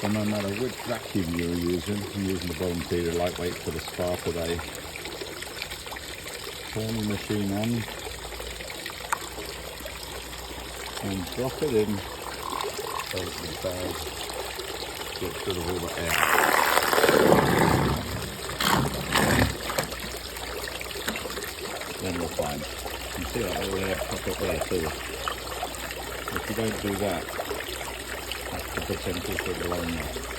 So no matter which vacuum you're using, I'm using the Volunteer lightweight for the spa today. Turn the machine on and drop it in so that the bag gets rid of all the air. Then we're fine. You see that little air pocket there too. If you don't do that, that's the potential for blowing up.